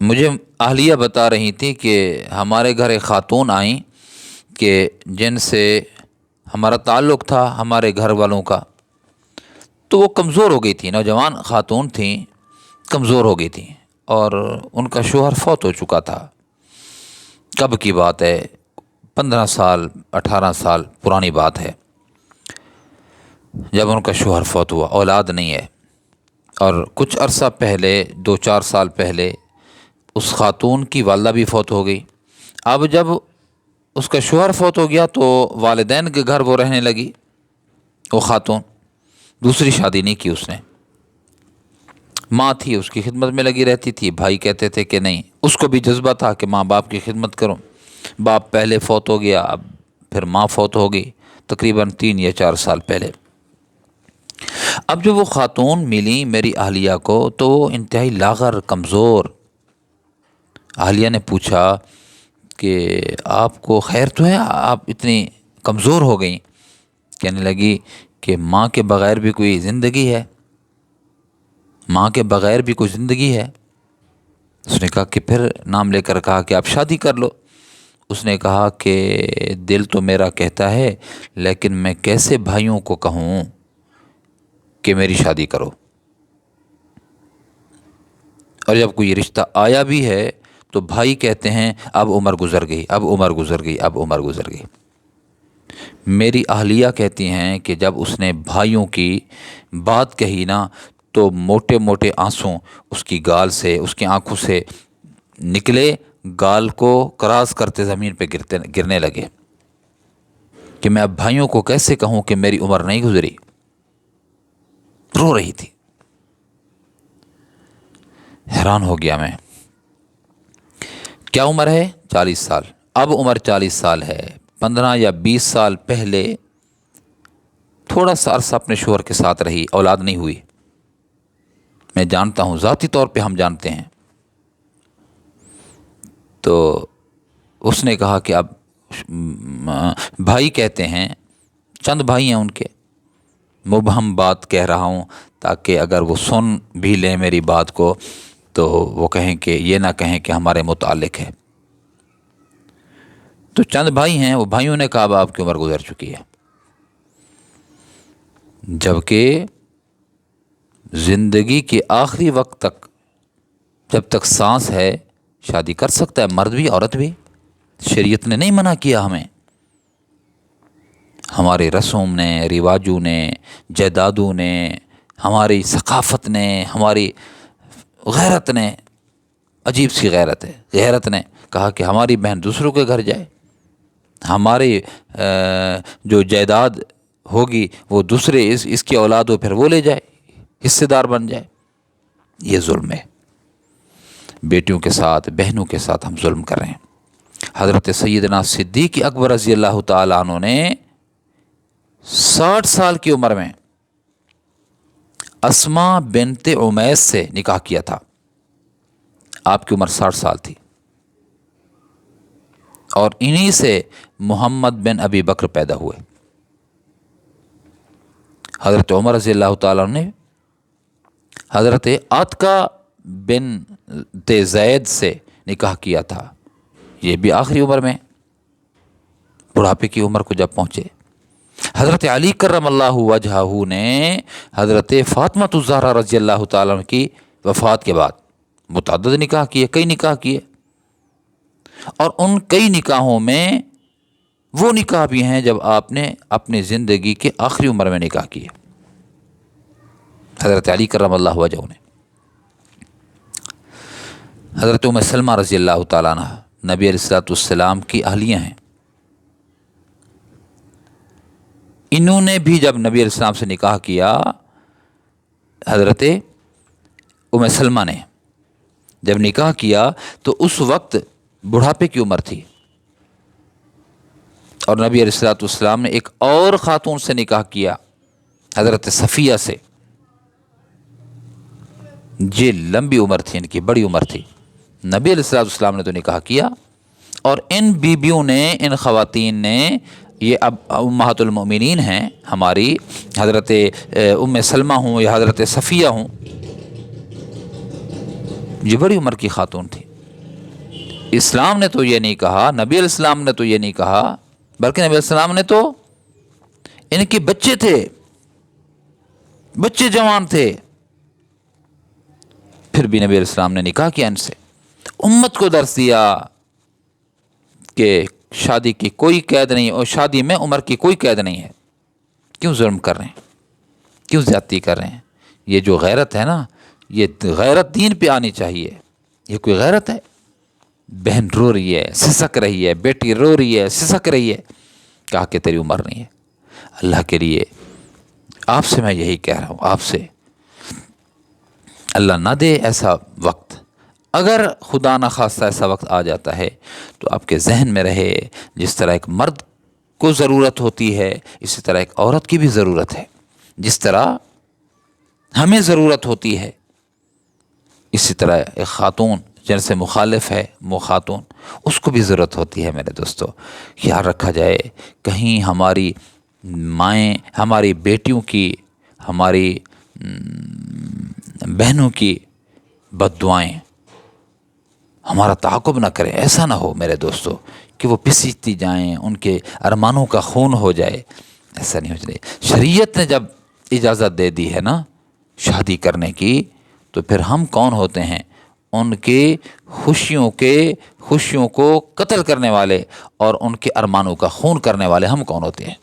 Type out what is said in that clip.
مجھے اہلیہ بتا رہی تھی کہ ہمارے گھر ایک خاتون آئیں کہ جن سے ہمارا تعلق تھا ہمارے گھر والوں کا، تو وہ کمزور ہو گئی تھی، نوجوان خاتون تھیں، کمزور ہو گئی تھیں، اور ان کا شوہر فوت ہو چکا تھا۔ کب کی بات ہے؟ 15 سال 18 سال پرانی بات ہے، جب ان کا شوہر فوت ہوا، اولاد نہیں ہے۔ اور کچھ عرصہ پہلے، 2 4 سال پہلے، اس خاتون کی والدہ بھی فوت ہو گئی۔ اب جب اس کا شوہر فوت ہو گیا تو والدین کے گھر وہ رہنے لگی، وہ خاتون۔ دوسری شادی نہیں کی اس نے۔ ماں تھی، اس کی خدمت میں لگی رہتی تھی۔ بھائی کہتے تھے کہ نہیں، اس کو بھی جذبہ تھا کہ ماں باپ کی خدمت کروں۔ باپ پہلے فوت ہو گیا، اب پھر ماں فوت ہو گئی، تقریباً 3 یا 4 سال پہلے۔ اب جو وہ خاتون ملی میری اہلیہ کو تو وہ انتہائی لاغر، کمزور۔ اہلیہ نے پوچھا کہ آپ کو خیر تو ہے، آپ اتنی کمزور ہو گئیں؟ کہنے لگی کہ ماں کے بغیر بھی کوئی زندگی ہے، ماں کے بغیر بھی کوئی زندگی ہے۔ اس نے کہا کہ پھر نام لے کر کہا کہ آپ شادی کر لو۔ اس نے کہا کہ دل تو میرا کہتا ہے، لیکن میں کیسے بھائیوں کو کہوں کہ میری شادی کرو؟ اور جب کوئی رشتہ آیا بھی ہے تو بھائی کہتے ہیں اب عمر گزر گئی، اب عمر گزر گئی، اب عمر گزر گئی۔ میری اہلیہ کہتی ہیں کہ جب اس نے بھائیوں کی بات کہی نا تو موٹے موٹے آنسو اس کی گال سے، اس کی آنکھوں سے نکلے، گال کو کراس کرتے زمین پہ گرنے لگے کہ میں اب بھائیوں کو کیسے کہوں کہ میری عمر نہیں گزری۔ رو رہی تھی۔ حیران ہو گیا میں۔ کیا عمر ہے؟ 40 سال۔ اب عمر 40 سال ہے۔ 15 یا 20 سال پہلے تھوڑا سا عرصہ اپنے شوہر کے ساتھ رہی، اولاد نہیں ہوئی۔ میں جانتا ہوں، ذاتی طور پہ ہم جانتے ہیں۔ تو اس نے کہا کہ اب بھائی کہتے ہیں، چند بھائی ہیں ان کے، مبہم بات کہہ رہا ہوں تاکہ اگر وہ سن بھی لیں میری بات کو تو وہ کہیں کہ یہ نہ کہیں کہ ہمارے متعلق ہے۔ تو چند بھائی ہیں، وہ بھائیوں نے کہا اب آپ کی عمر گزر چکی ہے، جبکہ زندگی کے آخری وقت تک، جب تک سانس ہے، شادی کر سکتا ہے مرد بھی عورت بھی۔ شریعت نے نہیں منع کیا ہمیں۔ ہمارے رسوم نے، رواجوں نے، جائیدادوں نے، ہماری ثقافت نے، ہماری غیرت نے، عجیب سی غیرت ہے، غیرت نے کہا کہ ہماری بہن دوسروں کے گھر جائے، ہماری جو جائیداد ہوگی وہ دوسرے اس کی اولاد ہو پھر وہ لے جائے، حصے دار بن جائے۔ یہ ظلم ہے۔ بیٹیوں کے ساتھ، بہنوں کے ساتھ ہم ظلم کر رہے ہیں۔ حضرت سیدنا صدیق اکبر رضی اللہ تعالیٰ عنہ نے 60 سال کی عمر میں اسماء بنت عمیس سے نکاح کیا تھا۔ آپ کی عمر 60 سال تھی، اور انہی سے محمد بن ابی بکر پیدا ہوئے۔ حضرت عمر رضی اللہ تعالیٰ نے حضرت عاتقہ بنت زید سے نکاح کیا تھا، یہ بھی آخری عمر میں، بڑھاپے کی عمر کو جب پہنچے۔ حضرت علی کرم اللہ وجہہ نے حضرت فاطمہ الزہرا رضی اللہ تعالیٰ عنہ کی وفات کے بعد متعدد نکاح کیے، کئی نکاح کیے، اور ان کئی نکاحوں میں وہ نکاح بھی ہیں جب آپ نے اپنی زندگی کے آخری عمر میں نکاح کیے، حضرت علی کرم اللہ وجہہ نے۔ حضرت ام سلمہ رضی اللہ تعالیٰ عنہ نبی علیہ الصلوۃ والسلام کی اہلیہ ہیں۔ انہوں نے بھی جب نبی علیہ السلام سے نکاح کیا، حضرت ام سلمہ نے جب نکاح کیا تو اس وقت بڑھاپے کی عمر تھی، اور نبی علیہ الصلوۃ والسلام نے ایک اور خاتون سے نکاح کیا، حضرت صفیہ سے۔ یہ لمبی عمر تھی، ان کی بڑی عمر تھی۔ نبی علیہ الصلوۃ والسلام نے تو نکاح کیا، اور ان بیبیوں نے، ان خواتین نے، یہ اب امہات المؤمنین ہیں ہماری، حضرت ام سلمہ ہوں یا حضرت صفیہ ہوں، یہ بڑی عمر کی خاتون تھی۔ اسلام نے تو یہ نہیں کہا، نبی علیہ السلام نے تو یہ نہیں کہا، بلکہ نبی علیہ السلام نے تو ان کے بچے تھے، بچے جوان تھے، پھر بھی نبی علیہ السلام نے نکاح کیا ان سے، امت کو درس دیا کہ شادی کی کوئی قید نہیں، اور شادی میں عمر کی کوئی قید نہیں ہے۔ کیوں ظلم کر رہے ہیں، کیوں زیادتی کر رہے ہیں؟ یہ جو غیرت ہے نا، یہ غیرت دین پہ آنی چاہیے۔ یہ کوئی غیرت ہے؟ بہن رو رہی ہے، سسک رہی ہے، بیٹی رو رہی ہے، سسک رہی ہے، کہا کہ تیری عمر نہیں ہے۔ اللہ کے لیے آپ سے میں یہی کہہ رہا ہوں، آپ سے اللہ نہ دے ایسا وقت، اگر خدا نہ خواستہ ایسا وقت آ جاتا ہے تو آپ کے ذہن میں رہے، جس طرح ایک مرد کو ضرورت ہوتی ہے اسی طرح ایک عورت کی بھی ضرورت ہے، جس طرح ہمیں ضرورت ہوتی ہے اسی طرح ایک خاتون جن سے مخالف ہے وہ خاتون، اس کو بھی ضرورت ہوتی ہے۔ میرے دوستو خیال رکھا جائے، کہیں ہماری مائیں، ہماری بیٹیوں کی، ہماری بہنوں کی بد دعائیں ہمارا تعاقب نہ کریں، ایسا نہ ہو میرے دوستو کہ وہ پسیجتی جائیں، ان کے ارمانوں کا خون ہو جائے، ایسا نہیں ہو چاہیے۔ شریعت نے جب اجازت دے دی ہے نا شادی کرنے کی، تو پھر ہم کون ہوتے ہیں ان کے خوشیوں کو قتل کرنے والے اور ان کے ارمانوں کا خون کرنے والے؟ ہم کون ہوتے ہیں؟